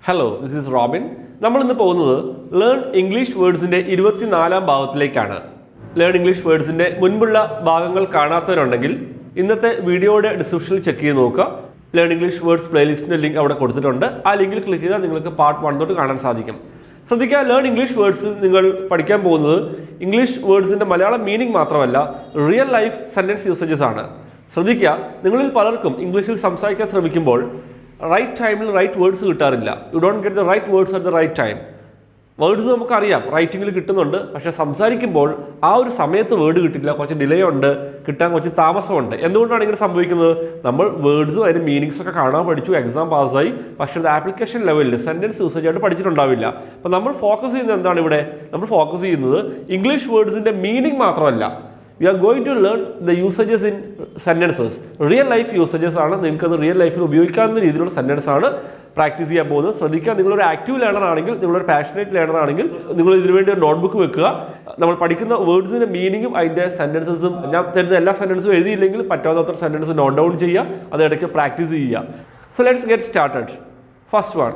Hello, this is Robin. നമ്മൾ ഇന്ന് പോകുന്നത് ലേൺ ഇംഗ്ലീഷ് വേർഡ്സിൻ്റെ 24-ാം ഭാഗത്തിലേക്കാണ്. ലേൺ ഇംഗ്ലീഷ് വേർഡ്സിൻ്റെ മുൻപുള്ള ഭാഗങ്ങൾ കാണാത്തവരുണ്ടെങ്കിൽ ഇന്നത്തെ വീഡിയോയുടെ ഡിസ്ക്രിപ്ഷനിൽ ചെക്ക് ചെയ്ത് നോക്കുക. ലേൺ ഇംഗ്ലീഷ് വേർഡ്സ് പ്ലേലിസ്റ്റിൻ്റെ ലിങ്ക് അവിടെ കൊടുത്തിട്ടുണ്ട്. ആ ലിങ്കിൽ ക്ലിക്ക് ചെയ്താൽ നിങ്ങൾക്ക് പാർട്ട് 1 തൊട്ട് കാണാൻ സാധിക്കും. ശ്രദ്ധിക്കുക, ലേൺ ഇംഗ്ലീഷ് വേർഡ്സിൽ നിങ്ങൾ പഠിക്കാൻ പോകുന്നത് ഇംഗ്ലീഷ് വേർഡ്സിൻ്റെ മലയാളം മീനിങ് മാത്രമല്ല, റിയൽ ലൈഫ് സെൻറ്റൻസ് യൂസേജസ് ആണ്. ശ്രദ്ധിക്കുക, നിങ്ങളിൽ പലർക്കും ഇംഗ്ലീഷിൽ സംസാരിക്കാൻ ശ്രമിക്കുമ്പോൾ റൈറ്റ് ടൈമിൽ റൈറ്റ് വേർഡ്സ് കിട്ടാറില്ല. You don't get the right words at the right time. Words നമുക്കറിയാം, റൈറ്റിങ്ങിൽ കിട്ടുന്നുണ്ട്, പക്ഷേ സംസാരിക്കുമ്പോൾ ആ ഒരു സമയത്ത് വേർഡ് കിട്ടില്ല. കുറച്ച് ഡിലേ ഉണ്ട്, കിട്ടാൻ കുറച്ച് താമസമുണ്ട്. എന്തുകൊണ്ടാണ് ഇങ്ങനെ സംഭവിക്കുന്നത്? നമ്മൾ വേർഡ്സും അതിൻ്റെ മീനിങ്സ് ഒക്കെ കാണാൻ പഠിച്ചു, എക്സാം പാസ്സായി, പക്ഷേ അത് ആപ്ലിക്കേഷൻ ലെവലിൽ സെൻറ്റൻസ് യൂസേജ് ആയിട്ട് പഠിച്ചിട്ടുണ്ടാവില്ല. അപ്പോൾ നമ്മൾ ഫോക്കസ് ചെയ്യുന്നത് എന്താണ് ഇവിടെ? നമ്മൾ ഫോക്കസ് ചെയ്യുന്നത് ഇംഗ്ലീഷ് വേർഡ്സിൻ്റെ മീനിങ് മാത്രമല്ല, we are going to learn the usages in sentences. Real life usages ആണ്. നിങ്ങൾക്കത് റിയൽ ലൈഫിൽ ഉപയോഗിക്കാവുന്ന രീതിയിലുള്ള സെൻറ്റൻസ് ആണ് പ്രാക്ടീസ് ചെയ്യാൻ പോകുന്നത്. ശ്രദ്ധിക്കുക, നിങ്ങളൊരു ആക്റ്റീവ് ലേണർ ആണെങ്കിൽ, നിങ്ങളൊരു പാഷനേറ്റ് ലേണർ ആണെങ്കിൽ നിങ്ങൾ ഇതിനുവേണ്ടി ഒരു നോട്ട്ബുക്ക് വെക്കുക. നമ്മൾ പഠിക്കുന്ന വേർഡ്സിൻ്റെ മീനിങ്ങും അതിൻ്റെ സെൻറ്റൻസസും, ഞാൻ തരുന്ന എല്ലാ സെൻറ്റൻസും എഴുതിയില്ലെങ്കിൽ പറ്റാവുന്നത്ര സെൻറ്റൻസ് നോട്ട് ഡൗൺ ചെയ്യുക, അത് ഇടയ്ക്ക് പ്രാക്ടീസ് ചെയ്യുക. So let's get started. First one,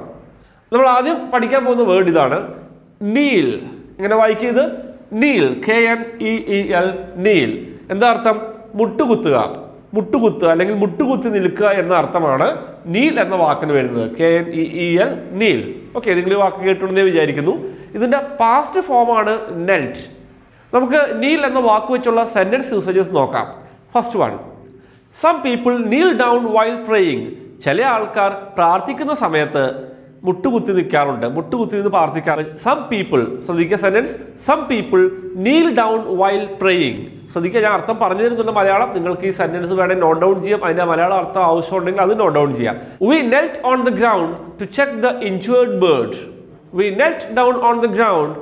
നമ്മൾ ആദ്യം പഠിക്കാൻ പോകുന്ന വേർഡ് ഇതാണ്, നീൽ. ഇങ്ങനെ വായിക്കിയത് നീൽ, KNEEL, നീൽ. എന്താ അർത്ഥം? മുട്ടുകുത്തുക, മുട്ടുകുത്തുക അല്ലെങ്കിൽ മുട്ടുകുത്തി നിൽക്കുക എന്ന അർത്ഥമാണ് നീൽ എന്ന വാക്കിന് വരുന്നത്. KNEEL, Neil. ഓക്കെ, നിങ്ങൾ ഈ വാക്ക് കേട്ടുണ്ടെന്ന് വിചാരിക്കുന്നു. ഇതിൻ്റെ പാസ്റ്റ് ഫോമാണ് നെൽറ്റ്. നമുക്ക് നീൽ എന്ന വാക്ക് വെച്ചുള്ള സെൻറ്റൻസ് യൂസേജസ് നോക്കാം. First one, some people kneel down while praying. ചില ആൾക്കാർ പ്രാർത്ഥിക്കുന്ന സമയത്ത് മുട്ടുകുത്തി നിൽക്കാറുണ്ട്, മുട്ടുകുത്തി നിന്ന് പ്രാർത്ഥിക്കാറ്. സം പീപ്പിൾ, ശ്രദ്ധിക്കുക sentence, some people kneel down while praying. ശ്രദ്ധിക്കുക, ഞാൻ അർത്ഥം പറഞ്ഞു തരുന്നുണ്ട് മലയാളം. നിങ്ങൾക്ക് ഈ സെൻറ്റൻസ് വേണമെങ്കിൽ നോട്ട് ഡൗൺ ചെയ്യാം, അതിൻ്റെ മലയാളം അർത്ഥം ആവശ്യമുണ്ടെങ്കിൽ അത് നോട്ട് ഡൗൺ ചെയ്യാം. We knelt on the ground to check the injured bird. We knelt down on the ground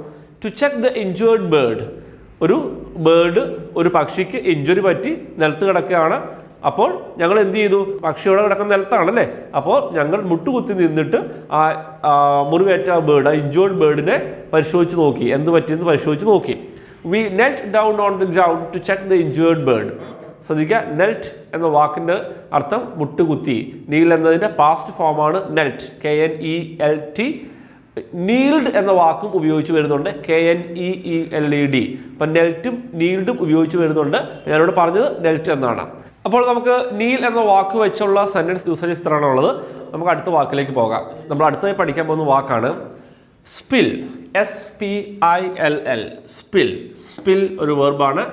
to check the injured bird. ഒരു ബേർഡ്, ഒരു പക്ഷിക്ക് ഇഞ്ചുറി പറ്റി നിലത്ത് കിടക്കുകയാണ്. അപ്പോൾ ഞങ്ങൾ എന്ത് ചെയ്തു? പക്ഷിയോടെ കിടക്കുന്ന നിലത്താണല്ലേ, അപ്പോൾ ഞങ്ങൾ മുട്ടുകുത്തി നിന്നിട്ട് ആ മുറിവേറ്റ ബേർഡ്, ആ ഇഞ്ചുവേർഡ് ബേർഡിനെ പരിശോധിച്ച് നോക്കി, എന്ത് പറ്റിയെന്ന് പരിശോധിച്ച് നോക്കി. We knelt down on the ground to check the injured bird. ശ്രദ്ധിക്കുക, നെൽറ്റ് എന്ന വാക്കിൻ്റെ അർത്ഥം മുട്ടുകുത്തി. നീൽ എന്നതിൻ്റെ പാസ്റ്റ് ഫോമാണ് നെൽറ്റ്, KNELT. നീൽഡ് എന്ന വാക്കും ഉപയോഗിച്ച് വരുന്നുണ്ട്, KNEELED. അപ്പം നെൽറ്റും നീൽഡും ഉപയോഗിച്ച് വരുന്നുണ്ട്. ഞാനിവിടെ പറഞ്ഞത് നെൽറ്റ് എന്നാണ്. അപ്പോൾ നമുക്ക് നീൽ എന്ന വാക്ക് വെച്ചുള്ള സെൻറ്റൻസ് യൂസേജസ് ഇത്രയാണുള്ളത്. നമുക്ക് അടുത്ത വാക്കിലേക്ക് പോകാം. നമ്മൾ അടുത്തതായി പഠിക്കാൻ പോകുന്ന വാക്കാണ് സ്പിൽ, SPILL, സ്പിൽ. സ്പിൽ ഒരു വെർബാണ്.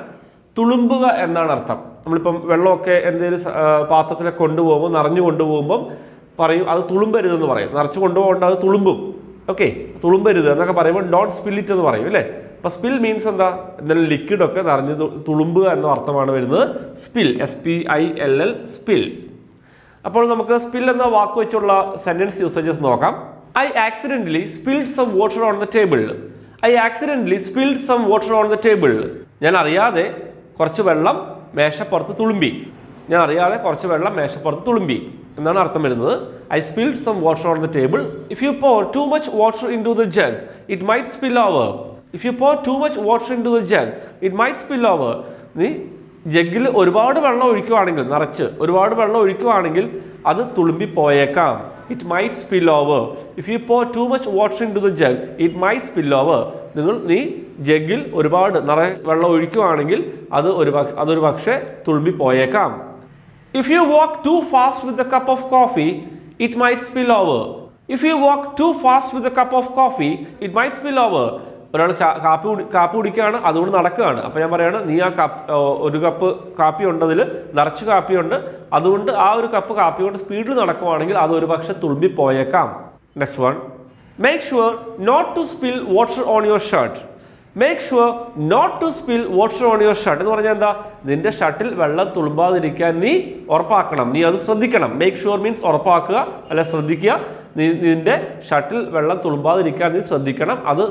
തുളുമ്പുക എന്നാണ് അർത്ഥം. നമ്മളിപ്പം വെള്ളമൊക്കെ എന്തെങ്കിലും പാത്രത്തിലൊക്കെ കൊണ്ടുപോകുമ്പോൾ, നിറഞ്ഞു കൊണ്ടുപോകുമ്പം പറയും അത് തുളുമ്പരുതെന്ന് പറയും. നിറച്ച് കൊണ്ടുപോകേണ്ട അത് തുളുമ്പും. ഓക്കെ, തുളുമ്പരുത് എന്നൊക്കെ പറയുമ്പോൾ ഡോണ്ട് സ്പിൽ ഇറ്റ് എന്ന് പറയും അല്ലേ. അപ്പോൾ സ്പിൽ മീൻസ് എന്താ? എന്തെങ്കിലും ലിക്വിഡൊക്കെ നിറഞ്ഞ് തുളുമ്പുക എന്ന അർത്ഥമാണ് വരുന്നത് സ്പിൽ, SPILL, സ്പിൽ. അപ്പോൾ നമുക്ക് സ്പിൽ എന്ന വാക്ക് വെച്ചുള്ള സെൻറ്റൻസ് യൂസേജസ് നോക്കാം. I accidentally spilled some water on the table. I accidentally spilled some water on the table. ഞാൻ അറിയാതെ കുറച്ച് വെള്ളം മേശപ്പുറത്ത് തുളുമ്പി. ഞാൻ അറിയാതെ കുറച്ച് വെള്ളം മേശപ്പുറത്ത് തുളുമ്പി എന്നാണ് അർത്ഥം വരുന്നത്. I spilled some water on the table. If you pour too much water into the jug, it might spill over. If you pour too much water into the jug, it might spill over. നീ ജഗ്ഗിൽ ഒരുപാട് വെള്ളം ഒഴിക്കുകയാണെങ്കിൽ, നിറച്ച് ഒരുപാട് വെള്ളം ഒഴിക്കുകയാണെങ്കിൽ അത് തുളുമ്പി പോയേക്കാം. It might spill over. If you pour too much water into the jug, it might spill over. നീ ജഗ്ഗിൽ ഒരുപാട് വെള്ളം ഒഴിക്കുകയാണെങ്കിൽ അതൊരു പക്ഷേ തുളുമ്പി പോയേക്കാം. If you walk too fast with a cup of coffee, it might spill over. If you walk too fast with a cup of coffee, it might spill over. ഒരാൾ കാപ്പി കുടിക്കുകയാണ്, അതുകൊണ്ട് നടക്കുകയാണ്. അപ്പോൾ ഞാൻ പറയുകയാണ്, നീ ആ ഒരു കപ്പ് കാപ്പി ഉണ്ട്, അതിൽ നിറച്ച് കാപ്പിയുണ്ട്, അതുകൊണ്ട് ആ ഒരു കപ്പ് കാപ്പി കൊണ്ട് സ്പീഡിൽ നടക്കുവാണെങ്കിൽ അത് ഒരു പക്ഷേ തുളുമ്പി പോയേക്കാം. Next one, make sure not to spill water on your shirt. Make sure not to spill water on your shirt എന്ന് പറഞ്ഞാൽ എന്താ? നിന്റെ ഷർട്ടിൽ വെള്ളം തുളുമ്പാതിരിക്കാൻ നീ ഉറപ്പാക്കണം, നീ അത് ശ്രദ്ധിക്കണം. മേക്ക് ഷുവർ മീൻസ് ഉറപ്പാക്കുക, അല്ല ശ്രദ്ധിക്കുക. നിന്റെ ഷർട്ടിൽ വെള്ളം തുളുമ്പാതിരിക്കാൻ നീ ശ്രദ്ധിക്കണം, അത്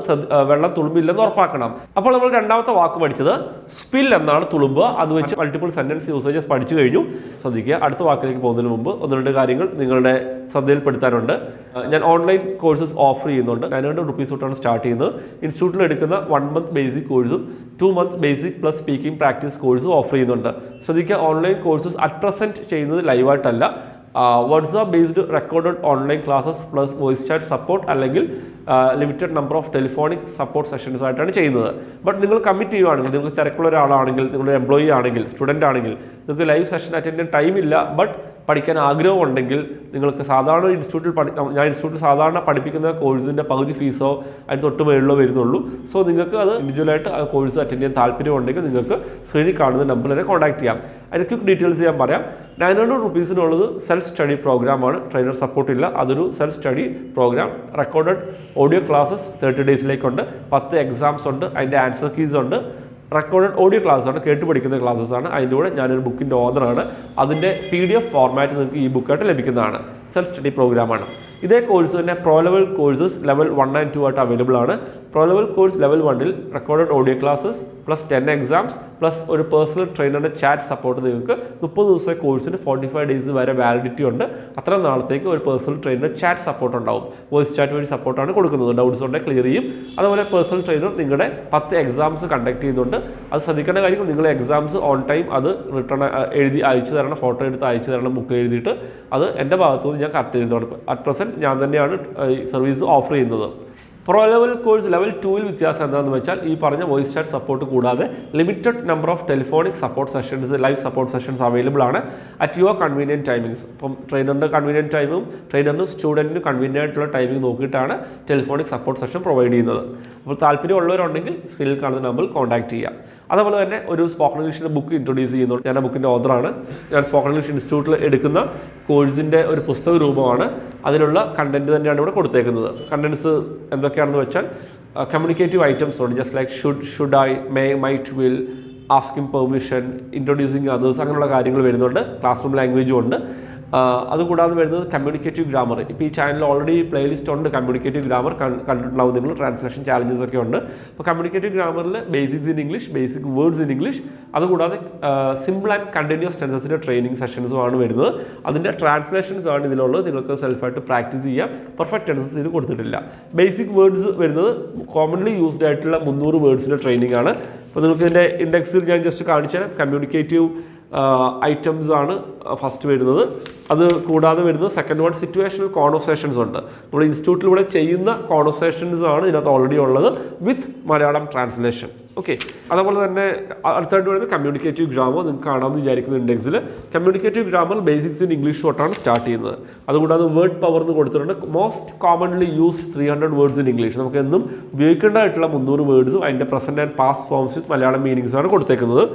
വെള്ളം തുളുമ്പില്ലെന്ന് ഉറപ്പാക്കണം. അപ്പോൾ നമ്മൾ രണ്ടാമത്തെ വാക്ക് പഠിച്ചത് സ്പിൽ എന്നാണ്, തുളുമ്പുക. അത് വെച്ച് മൾട്ടിപ്പിൾ സെൻറ്റൻസ് യൂസേജസ് പഠിച്ചു കഴിഞ്ഞു. ശ്രദ്ധിക്കുക, അടുത്ത വാക്കിലേക്ക് പോകുന്നതിന് മുമ്പ് 1-2 കാര്യങ്ങൾ നിങ്ങളുടെ ശ്രദ്ധയിൽപ്പെടുത്താനുണ്ട്. ഞാൻ ഓൺലൈൻ കോഴ്സസ് ഓഫർ ചെയ്യുന്നുണ്ട്. 900 rupees തൊട്ടാണ് സ്റ്റാർട്ട് ചെയ്യുന്നത്. ഇൻസ്റ്റിറ്റ്യൂട്ടിൽ എടുക്കുന്ന 1 month ബേസിക് കോഴ്സും 2 month basic plus speaking practice കോഴ്സും ഓഫർ ചെയ്യുന്നുണ്ട്. ശ്രദ്ധിക്കുക, ഓൺലൈൻ കോഴ്സസ് അറ്റ് പ്രസൻറ്റ് ചെയ്യുന്നത് ലൈവായിട്ടല്ല, WhatsApp based recorded online classes plus voice chat support അല്ലെങ്കിൽ limited number of telephonic support sessions ആയിട്ടാണ് ചെയ്യുന്നത്. ബട്ട് നിങ്ങൾ കമ്മിറ്റ് ചെയ്യുകയാണെങ്കിൽ, നിങ്ങൾക്ക് തിരക്കുള്ള ഒരാളാണെങ്കിൽ, നിങ്ങളുടെ എംപ്ലോയി ആണെങ്കിൽ, സ്റ്റുഡൻ്റ് ആണെങ്കിൽ, നിങ്ങൾക്ക് ലൈവ് സെഷൻ അറ്റൻഡ് ചെയ്യാൻ ടൈമില്ല, ബട്ട് പഠിക്കാൻ ആഗ്രഹമുണ്ടെങ്കിൽ നിങ്ങൾക്ക് സാധാരണ ഞാൻ ഇൻസ്റ്റിറ്റ്യൂട്ടിൽ സാധാരണ പഠിപ്പിക്കുന്ന കോഴ്സിൻ്റെ പകുതി ഫീസോ അതിന് തൊട്ട് മേളിലോ വരുന്നുള്ളൂ. സോ നിങ്ങൾക്ക് അത് ഇൻഡിവിജ്വലായിട്ട് ആ കോഴ്സ് അറ്റൻഡ് ചെയ്യാൻ താല്പര്യമുണ്ടെങ്കിൽ നിങ്ങൾക്ക് സ്ക്രീനിൽ കാണുന്ന നമ്പറിൽ തന്നെ കോൺടാക്ട് ചെയ്യാം. അതിന് ക്വിക്ക് ഡീറ്റെയിൽസ് ഞാൻ പറയാം. 900 rupeesനുള്ളത് സെൽഫ് സ്റ്റഡി പ്രോഗ്രാമാണ്. ട്രെയിനർ സപ്പോർട്ട് ഇല്ല. അതൊരു self study program. Recorded audio classes 30 ഡേയ്സിലേക്കുണ്ട്. 10 എക്സാംസ് ഉണ്ട്. അതിൻ്റെ ആൻസർ കീസ് ഉണ്ട്. റെക്കോർഡഡ് ഓഡിയോ ക്ലാസ്സാണ്, കേട്ട് പഠിക്കുന്ന ക്ലാസ്സസാണ്. അതിൻ്റെ കൂടെ ഞാനൊരു ബുക്കിൻ്റെ ഓർഡറാണ്. അതിൻ്റെ PDF ഫോർമാറ്റ് നിങ്ങൾക്ക് ഈ ബുക്കായിട്ട് ലഭിക്കുന്നതാണ്. സെൽഫ് സ്റ്റഡി പ്രോഗ്രാമാണ്. ഇതേ കോഴ്സ് തന്നെ pro level courses level 1 and 2 ആയിട്ട് അവൈലബിൾ ആണ്. പ്രോ ലെവൽ കോഴ്സ് ലെവൽ 1-ൽ recorded audio classes plus 10 exams plus ഒരു പേഴ്സണൽ ട്രെയിനറുടെ ചാറ്റ് സപ്പോർട്ട് നിങ്ങൾക്ക് 30 ദിവസത്തെ കോഴ്സിന് 45 ഡേയ്സ് വരെ വാലിഡിറ്റി ഉണ്ട്. അത്ര നാളത്തേക്ക് ഒരു പേഴ്സണൽ ട്രെയിനറുടെ ചാറ്റ് സപ്പോർട്ട് ഉണ്ടാവും. വോയിസ് ചാറ്റ് വഴി സപ്പോർട്ടാണ് കൊടുക്കുന്നത്. ഡൗട്ട്സ് ഉണ്ടെങ്കിൽ ക്ലിയർ ചെയ്യും. അതുപോലെ പേഴ്സണൽ ട്രെയിനർ നിങ്ങളുടെ 10 എക്സാംസ് കണ്ടക്ട് ചെയ്യുന്നുണ്ട്. അത് ശ്രദ്ധിക്കേണ്ട കാര്യം, നിങ്ങൾ എക്സാംസ് ഓൺ ടൈം അത് റിട്ടേൺ എഴുതി അയച്ചു തരണം, ഫോട്ടോ എടുത്ത് അയച്ചു തരണം, ബുക്ക് എഴുതിയിട്ട് അത് എൻ്റെ ഭാഗത്തുനിന്ന് ഞാൻ കറക്റ്റ് ചെയ്തോളൂ. അറ്റ് പ്രസൻറ്റ് ഞാൻ തന്നെയാണ് ഈ സർവീസ് ഓഫർ ചെയ്യുന്നത്. പ്രോ ലെവൽ കോഴ്സ് ലെവൽ 2-ൽ വ്യത്യാസം എന്താണെന്ന് വെച്ചാൽ ഈ പറഞ്ഞ വോയിസ് ചാറ്റ് സപ്പോർട്ട് കൂടാതെ limited number of telephonic support sessions, live support sessions available ആണ് അറ്റ് യുവർ കൺവീനിയൻറ്റ് ടൈമിങ്സ്. അപ്പം ട്രെയിനറിൻ്റെ കൺവീനിയൻറ്റ് ടൈമും ട്രെയിനറിനും സ്റ്റുഡൻറ്റിനും കൺവീനിയൻ്റ് ആയിട്ടുള്ള ടൈമിംഗ് നോക്കിയിട്ടാണ് ടെലിഫോണിക് സപ്പോർട്ട് സെഷൻ പ്രൊവൈഡ് ചെയ്യുന്നത്. അപ്പോൾ താല്പര്യമുള്ളവരുണ്ടെങ്കിൽ സ്ക്രീനിൽ കാണുന്ന നമ്പറിൽ കോൺടാക്ട് ചെയ്യാം. അതുപോലെ തന്നെ ഒരു സ്പോക്കൺ ഇംഗ്ലീഷിൻ്റെ ബുക്ക് ഇൻട്രൊഡ്യൂസ് ചെയ്യുന്നുണ്ട്. ഞാൻ ആ ബുക്കിൻ്റെ ഓഥറാണ്. ഞാൻ സ്പോക്കൺ ഇംഗ്ലീഷ് ഇൻസ്റ്റിറ്റ്യൂട്ടിൽ എടുക്കുന്ന കോഴ്സിൻ്റെ ഒരു പുസ്തക രൂപമാണ്. അതിനുള്ള കണ്ടന്റ് തന്നെയാണ് ഇവിടെ കൊടുത്തേക്കുന്നത്. കണ്ടന്റ്സ് എന്തൊക്കെയാണെന്ന് വെച്ചാൽ കമ്മ്യൂണിക്കേറ്റീവ് ഐറ്റംസ് ഉണ്ട്. Just like should I, may, might, will, asking permission, introducing others, അങ്ങനെയുള്ള കാര്യങ്ങൾ വരുന്നുണ്ട്. ക്ലാസ് റൂം ലാംഗ്വേജും ഉണ്ട്. അതുകൂടാതെ വരുന്നത് കമ്മ്യൂണിക്കേറ്റീവ് ഗ്രാമർ. ഇപ്പോൾ ഈ ചാനലിൽ ഓൾറെഡി പ്ലേലിസ്റ്റ് ഉണ്ട്. കമ്മ്യൂണിക്കേറ്റീവ് ഗ്രാമർ കണ്ടിട്ടുണ്ടാവും നിങ്ങൾ. ട്രാൻസ്ലേഷൻ ചാലഞ്ചസ് ഒക്കെ ഉണ്ട്. അപ്പോൾ കമ്മ്യൂണിക്കേറ്റീവ് ഗ്രാമറിൽ basics in English, basic words in English, അതുകൂടാതെ സിമ്പിൾ ആൻഡ് കണ്ടിന്യൂസ് ടെൻസസിൻ്റെ ട്രെയിനിങ് സെഷൻസും ആണ് വരുന്നത്. അതിൻ്റെ ട്രാൻസ്ലേഷൻസ് ആണ് ഇതിലുള്ളത്. നിങ്ങൾക്ക് സെൽഫായിട്ട് പ്രാക്ടീസ് ചെയ്യാം. പെർഫെക്റ്റ് ടെൻസസ് ഇത് കൊടുത്തിട്ടില്ല. ബേസിക് വേർഡ്സ് വരുന്നത് കോമൺലി യൂസ്ഡ് ആയിട്ടുള്ള 300 വേർഡ്സിൻ്റെ ട്രെയിനിങ് ആണ്. അപ്പോൾ നിങ്ങൾക്ക് ഇതിൻ്റെ ഇൻഡെക്സിൽ ഞാൻ ജസ്റ്റ് കാണിച്ചു തരാം. കമ്മ്യൂണിക്കേറ്റീവ് ഐറ്റംസ് ആണ് ഫസ്റ്റ് വരുന്നത്. അത് കൂടാതെ വരുന്നത് സെക്കൻഡ് വൺ സിറ്റുവേഷണൽ കോൺവെർസേഷൻസ് ഉണ്ട്. നമ്മുടെ ഇൻസ്റ്റിറ്റ്യൂട്ടിലൂടെ ചെയ്യുന്ന കോൺവെർസേഷൻസ് ആണ് ഇതിനകത്ത് ഓൾറെഡി ഉള്ളത് വിത്ത് മലയാളം ട്രാൻസ്ലേഷൻ. ഓക്കെ, അതുപോലെ തന്നെ അടുത്തായിട്ട് വരുന്നത് കമ്മ്യൂണിക്കേറ്റീവ് ഗ്രാമർ. നിങ്ങൾക്ക് കാണാമെന്ന് വിചാരിക്കുന്ന ഇൻഡെക്സിൽ communicative grammar basics in English തൊട്ടാണ് സ്റ്റാർട്ട് ചെയ്യുന്നത്. അതുകൂടാതെ വേർഡ് പവർ എന്ന് കൊടുത്തിട്ടുണ്ട്. Most commonly used 300 words in English. നമുക്ക് എന്നും ഉപയോഗിക്കേണ്ടതായിട്ടുള്ള 300 വേർഡ്സും അതിൻ്റെ present and past forms with Malayalam മീനിങ്സാണ് കൊടുത്തേക്കുന്നത്.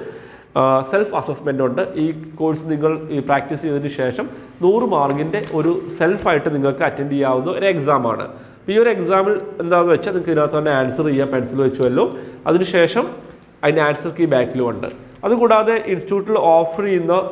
സെൽഫ് അസസ്മെൻ്റ് ഉണ്ട്. ഈ കോഴ്സ് നിങ്ങൾ ഈ പ്രാക്ടീസ് ചെയ്തതിന് ശേഷം 100 മാർക്കിൻ്റെ ഒരു സെൽഫായിട്ട് നിങ്ങൾക്ക് അറ്റൻഡ് ചെയ്യാവുന്ന ഒരു എക്സാമാണ്. ഈ ഒരു എക്സാമിൽ എന്താണെന്ന് വെച്ചാൽ നിങ്ങൾക്ക് ഇതിനകത്ത് തന്നെ ആൻസർ ചെയ്യാം, പെൻസിൽ വെച്ചുമല്ലോ. അതിനുശേഷം അതിൻ്റെ ആൻസർ കീ ബാക്കിലും ഉണ്ട്. അതുകൂടാതെ ഇൻസ്റ്റിറ്റ്യൂട്ടിൽ ഓഫർ ചെയ്യുന്ന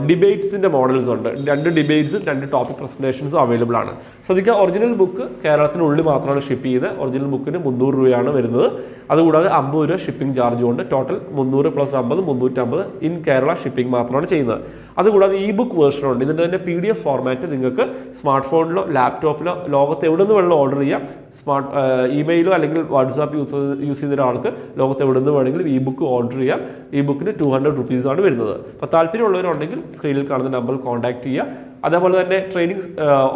ഡിബേറ്റ്സിൻ്റെ മോഡൽസ് ഉണ്ട്. 2 ഡിബേറ്റ്സും 2 ടോപ്പിക് പ്രസൻറ്റേഷൻസും അവൈലബിൾ ആണ്. ശ്രദ്ധിക്കുക, ഒറിജിനൽ ബുക്ക് കേരളത്തിനുള്ളിൽ മാത്രമാണ് ഷിപ്പ് ചെയ്യുന്നത്. ഒറിജിനൽ ബുക്കിന് 300 രൂപയാണ് വരുന്നത്. അതുകൂടാതെ 50 രൂപ ഷിപ്പിംഗ് ചാർജും ഉണ്ട്. ടോട്ടൽ 300 + 50 350 ഇൻ കേരള ഷിപ്പിംഗ് മാത്രമാണ് ചെയ്യുന്നത്. അതുകൂടാതെ ഇ ബുക്ക് വേർഷനുണ്ട്. ഇതിൻ്റെ തന്നെ PDF ഫോർമാറ്റ് നിങ്ങൾക്ക് സ്മാർട്ട് ഫോണിലോ ലാപ്ടോപ്പിലോ ലോകത്ത് എവിടെ നിന്ന് വേണമെങ്കിലും ഓർഡർ ചെയ്യാം. ഇമെയിലോ അല്ലെങ്കിൽ വാട്സാപ്പ് യൂസ് ചെയ്യുന്ന ഒരാൾക്ക് ലോകത്ത് എവിടെ നിന്ന് വേണമെങ്കിലും ഇ ബുക്ക് ഓർഡർ ചെയ്യാം. ഇ ബുക്കിന് 200 rupees വരുന്നത്. അപ്പോൾ താല്പര്യമുള്ളവരുണ്ടെങ്കിൽ സ്ക്രീനിൽ കാണുന്ന നമ്പറിൽ കോൺടാക്ട് ചെയ്യുക. അതേപോലെ തന്നെ ട്രെയിനിങ്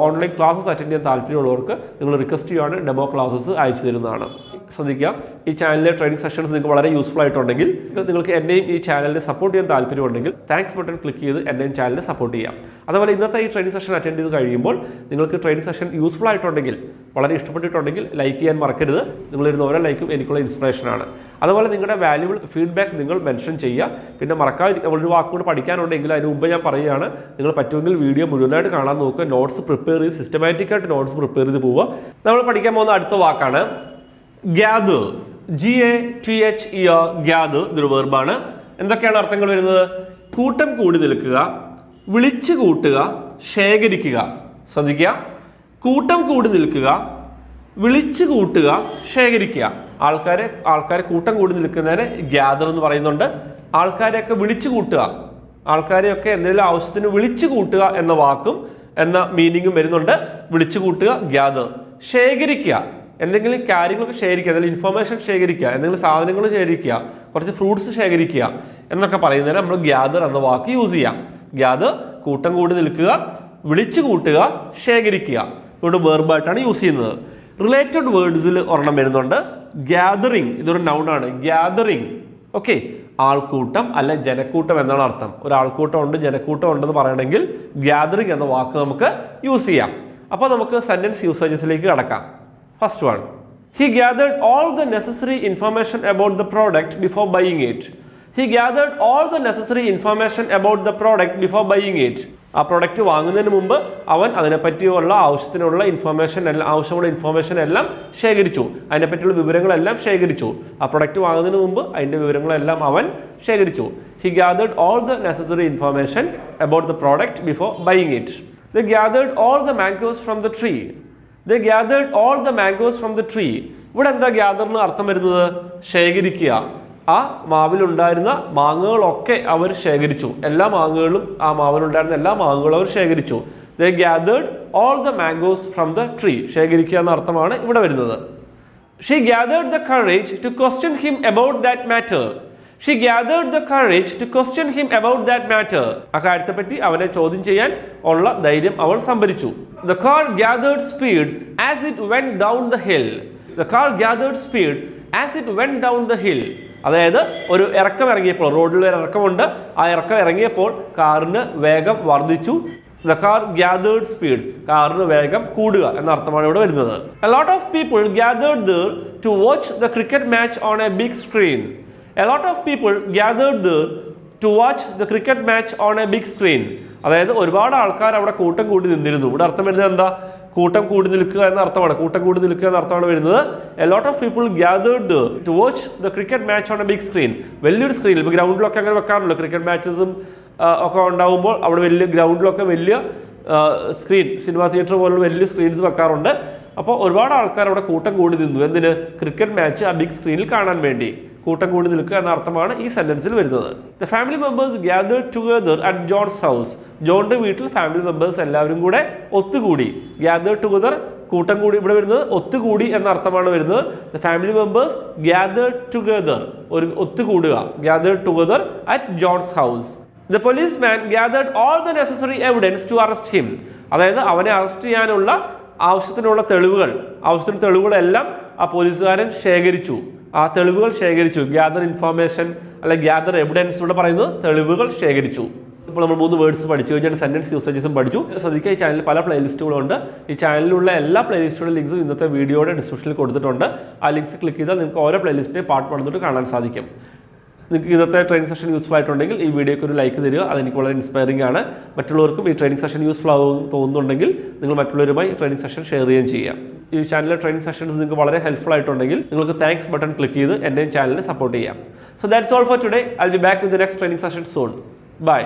ഓൺലൈൻ ക്ലാസ്സസ് അറ്റൻഡ് ചെയ്യാൻ താല്പര്യമുള്ളവർക്ക് നിങ്ങൾ റിക്വസ്റ്റ് ചെയ്യുകയാണ്, ഡെമോ ക്ലാസ്സസ് അയച്ചു തരുന്നതാണ്. ശ്രദ്ധിക്കുക, ഈ ചാനലിലെ ട്രെയിനിങ് സെഷൻസ് നിങ്ങൾക്ക് വളരെ യൂസ്ഫുൾ ആയിട്ടുണ്ടെങ്കിൽ നിങ്ങൾക്ക് എന്നെയും ഈ ചാനലിനെ സപ്പോർട്ട് ചെയ്യാൻ താല്പര്യമുണ്ടെങ്കിൽ താങ്ക്സ് ബട്ടൺ ക്ലിക്ക് ചെയ്ത് എന്നെയും ചാനലിനെ സപ്പോർട്ട് ചെയ്യാം. അതുപോലെ ഇന്നത്തെ ഈ ട്രെയിനിങ് സെഷൻ അറ്റൻഡ് ചെയ്ത് കഴിയുമ്പോൾ നിങ്ങൾക്ക് ട്രെയിനിങ് സെഷൻ യൂസ്ഫുൾ ആയിട്ടുണ്ടെങ്കിൽ, വളരെ ഇഷ്ടപ്പെട്ടിട്ടുണ്ടെങ്കിൽ ലൈക്ക് ചെയ്യാൻ മറക്കരുത്. നിങ്ങളിരുന്ന ഓരോ ലൈക്കും എനിക്കുള്ള ഇൻസ്പിറേഷനാണ്. അതുപോലെ നിങ്ങളുടെ വാല്യുബിൾ ഫീഡ്ബാക്ക് നിങ്ങൾ മെൻഷൻ ചെയ്യുക. പിന്നെ മറക്കാതിരിക്കുക, ഒരു വാക്കുകൂടെ പഠിക്കാനുണ്ടെങ്കിൽ അതിന് മുമ്പ് ഞാൻ പറയുകയാണ്, നിങ്ങൾ പറ്റുമെങ്കിൽ വീഡിയോ മുഴുവനായിട്ട് കാണാൻ നോക്കുക. നോട്ട്സ് പ്രിപ്പയർ ചെയ്ത് സിസ്റ്റമാറ്റിക്കായിട്ട് നോട്ട്സ് പ്രിപ്പയർ ചെയ്ത് പോവുക. നമ്മൾ പഠിക്കാൻ പോകുന്ന അടുത്ത വാക്കാണ് ഗ്യാദർ. GATHER, gather. ഇതൊരു വെർബാണ്. എന്തൊക്കെയാണ് അർത്ഥങ്ങൾ വരുന്നത്? കൂട്ടം കൂടി നിൽക്കുക, വിളിച്ചു കൂട്ടുക, ശേഖരിക്കുക. ശ്രദ്ധിക്കുക, കൂട്ടം കൂടി നിൽക്കുക, വിളിച്ചു കൂട്ടുക, ശേഖരിക്കുക. ആൾക്കാരെ കൂട്ടം കൂടി നിൽക്കുന്നതിന് ഗ്യാദർ എന്ന് പറയുന്നുണ്ട്. ആൾക്കാരെയൊക്കെ വിളിച്ചു കൂട്ടുക, ആൾക്കാരെയൊക്കെ എന്തെങ്കിലും ആവശ്യത്തിന് വിളിച്ചു കൂട്ടുക എന്ന വാക്കും എന്ന മീനിങ്ങും വരുന്നുണ്ട്. വിളിച്ചു കൂട്ടുക, ഗ്യാദർ. ശേഖരിക്കുക, എന്തെങ്കിലും കാര്യങ്ങളൊക്കെ ശേഖരിക്കുക, എന്തെങ്കിലും ഇൻഫർമേഷൻ ശേഖരിക്കുക, എന്തെങ്കിലും സാധനങ്ങൾ ശേഖരിക്കുക, കുറച്ച് ഫ്രൂട്ട്സ് ശേഖരിക്കുക എന്നൊക്കെ പറയുന്നതിന് നമ്മൾ ഗ്യാദർ എന്ന വാക്ക് യൂസ് ചെയ്യാം. ഗ്യാദർ കൂട്ടം കൂടി നിൽക്കുക, വിളിച്ചു കൂട്ടുക, ശേഖരിക്കുക. ഇവിടെ വെർബായിട്ടാണ് യൂസ് ചെയ്യുന്നത്. റിലേറ്റഡ് വേർഡ്സിൽ ഒരെണ്ണം വരുന്നുണ്ട്, ഗ്യാതറിങ്. ഇതൊരു നൗണാണ്, ഗ്യാതറിങ്. ഓക്കെ, ആൾക്കൂട്ടം അല്ല ജനക്കൂട്ടം എന്നാണ് അർത്ഥം. ഒരു ആൾക്കൂട്ടം ഉണ്ട്, ജനക്കൂട്ടം ഉണ്ടെന്ന് പറയണമെങ്കിൽ ഗ്യാതറിങ് എന്ന വാക്ക് നമുക്ക് യൂസ് ചെയ്യാം. അപ്പോൾ നമുക്ക് സെന്റൻസ് യൂസേജസിലേക്ക് കടക്കാം. First one, he gathered all the necessary information about the product before buying it. He gathered all the necessary information about the product before buying it. ആ പ്രൊഡക്റ്റ് വാങ്ങുന്നതിന് മുമ്പ് അവൻ അതിനെപ്പറ്റിയുള്ള ആവശ്യത്തിനുള്ള ആവശ്യമുള്ള ഇൻഫോർമേഷൻ എല്ലാം ശേഖരിച്ചു. അതിനെപ്പറ്റിയുള്ള വിവരങ്ങളെല്ലാം ശേഖരിച്ചു. ആ പ്രൊഡക്റ്റ് വാങ്ങുന്നതിന് മുമ്പ് അതിൻ്റെ വിവരങ്ങളെല്ലാം അവൻ ശേഖരിച്ചു. He gathered all the necessary information about the product before buying it. They gathered all the mangoes from the tree. They gathered all the mangoes from the tree. ഇവിടെ എന്താ ഗ്യാദർ എന്ന് അർത്ഥം വരുന്നത്? ശേഖരിക്കുക. ആ മാവിലുണ്ടായിരുന്ന മാങ്ങകളൊക്കെ അവർ ശേഖരിച്ചു. എല്ലാ മാങ്ങകളും, ആ മാവിലുണ്ടായിരുന്ന എല്ലാ മാങ്ങകളും അവർ ശേഖരിച്ചു. They gathered all the mangoes from the tree. ശേഖരിക്കുക എന്ന അർത്ഥമാണ് ഇവിടെ വരുന്നത്. She gathered the courage to question him about that matter. She gathered the courage to question him about that matter. ആ കാര്യത്തെപ്പറ്റി അവനെ ചോദ്യം ചെയ്യാൻ ഉള്ള ധൈര്യം അവൾ സംഭരിച്ചു. The car gathered speed as it went down the hill. The car gathered speed as it went down the hill. അതായത് ഒരു ഇറക്കം ഇറങ്ങിയപ്പോൾ, റോഡിൽ ഒരു ഇറക്കമുണ്ട്, ആ ഇറക്കം ഇറങ്ങിയപ്പോൾ കാറിന് വേഗം വർദ്ധിച്ചു. The car gathered speed. കാറിന് വേഗം കൂടുക എന്ന അർത്ഥമാണ് ഇവിടെ വരുന്നത്. A lot of people gathered there to watch the cricket match on a big screen. A lot of people gathered there to watch the cricket match on a big screen. അതായത് ഒരുപാട് ആൾക്കാർ അവിടെ കൂട്ടം കൂടി നിന്നിരുന്നു. ഇവിടെ അർത്ഥം വരുന്നത് എന്താ? കൂട്ടം കൂടി നിൽക്കുക എന്ന അർത്ഥമാണ്. കൂട്ടം കൂടി നിൽക്കുക എന്ന അർത്ഥമാണ് വരുന്നത്. A lot of people gathered there to watch the cricket match on a big screen. വലിയൊരു സ്ക്രീനിൽ, ഇപ്പോൾ ഗ്രൗണ്ടിലൊക്കെ അങ്ങനെ വെക്കാറുണ്ട്. ക്രിക്കറ്റ് മാച്ചസും ഒക്കെ ഉണ്ടാകുമ്പോൾ അവിടെ വലിയ ഗ്രൗണ്ടിലൊക്കെ വലിയ സ്ക്രീൻ, സിനിമാ തിയേറ്റർ പോലുള്ള വലിയ സ്ക്രീൻസ് വെക്കാറുണ്ട്. അപ്പോൾ ഒരുപാട് ആൾക്കാർ അവിടെ കൂട്ടം കൂടി നിന്നു. എന്തിന്? ക്രിക്കറ്റ് മാച്ച് ആ ബിഗ് സ്ക്രീനിൽ കാണാൻ വേണ്ടി കൂട്ടം കൂടി നിൽക്കുക എന്ന അർത്ഥമാണ് ഈ സെന്റൻസിൽ വരുന്നത്. The family members gathered together at John's house. ജോണിന്റെ വീട്ടിൽ ഫാമിലി മെമ്പേഴ്സ് എല്ലാവരും കൂടെ ഒത്തുകൂടി. gathered together, കൂട്ടം കൂടി. ഇവിടെ വരുന്നത് ഒത്തുകൂടി എന്ന അർത്ഥമാണ് വരുന്നത്. The family members gathered together, ഒരു ഒത്തുകൂടുക. gathered together at John's house. The policeman gathered all the necessary evidence to arrest him. അതായത് അവനെ അറസ്റ്റ് ചെയ്യാനുള്ള ആവശ്യത്തിനുള്ള തെളിവുകളെല്ലാം ആ പോലീസുകാരൻ ശേഖരിച്ചു. ആ തെളിവുകൾ ശേഖരിച്ചു. ഗ്യാദർ ഇൻഫോർമേഷൻ അല്ലെ ഗ്യാദർ എവിഡൻസ് ഇവിടെ പറയുന്നത് തെളിവുകൾ ശേഖരിച്ചു. ഇപ്പോൾ നമ്മൾ 3 വേർഡ്സ് പഠിച്ചു കഴിഞ്ഞാൽ സെന്റൻസ് യൂസേജസും പഠിച്ചു. ശ്രദ്ധിക്കുക, ഈ ചാനലിൽ പല പ്ലേലിസ്റ്റുകളുണ്ട്. ഈ ചാനലിലുള്ള എല്ലാ പ്ലേലിസ്റ്റുകളുടെ ലിങ്ക്സും ഇന്നത്തെ വീഡിയോയുടെ ഡിസ്ക്രിപ്ഷനിൽ കൊടുത്തിട്ടുണ്ട്. ആ ലിങ്ക്സ് ക്ലിക്ക് ചെയ്താൽ നിങ്ങൾക്ക് ഓരോ പ്ലേലിസ്റ്റിനെ പാർട്ട് വന്നിട്ട് കാണാൻ സാധിക്കും. നിങ്ങൾക്ക് ഇന്നത്തെ ട്രെയിനിങ് സെഷൻ യൂസ്ഫുൾ ആയിട്ടുണ്ടെങ്കിൽ ഈ വീഡിയോയ്ക്ക് ഒരു ലൈക്ക് തരിക. അതെനിക്ക് വളരെ ഇൻസ്പയറിംഗ് ആണ്. മറ്റുള്ളവർക്കും ഈ ട്രെയിനിങ് സെഷൻ യൂസ്ഫുൾ ആകും തോന്നുന്നുണ്ടെങ്കിൽ നിങ്ങൾ മറ്റുള്ളവരുമായി ട്രെയിനിങ് സെഷൻ ഷെയർ ചെയ്യുകയും ചെയ്യാം. ഈ ചാനലിലെ ട്രെയിനിങ് സെഷൻസ് നിങ്ങൾക്ക് വളരെ ഹെൽപ്ഫുൾ ആയിട്ടുണ്ടെങ്കിൽ നിങ്ങൾക്ക് താങ്ക്സ് ബട്ടൺ ക്ലിക്ക് ചെയ്ത് എൻ്റെയും ചാനലിനെ സപ്പോർട്ട് ചെയ്യാം. So that's all for today. I will be back with the next training session soon. By.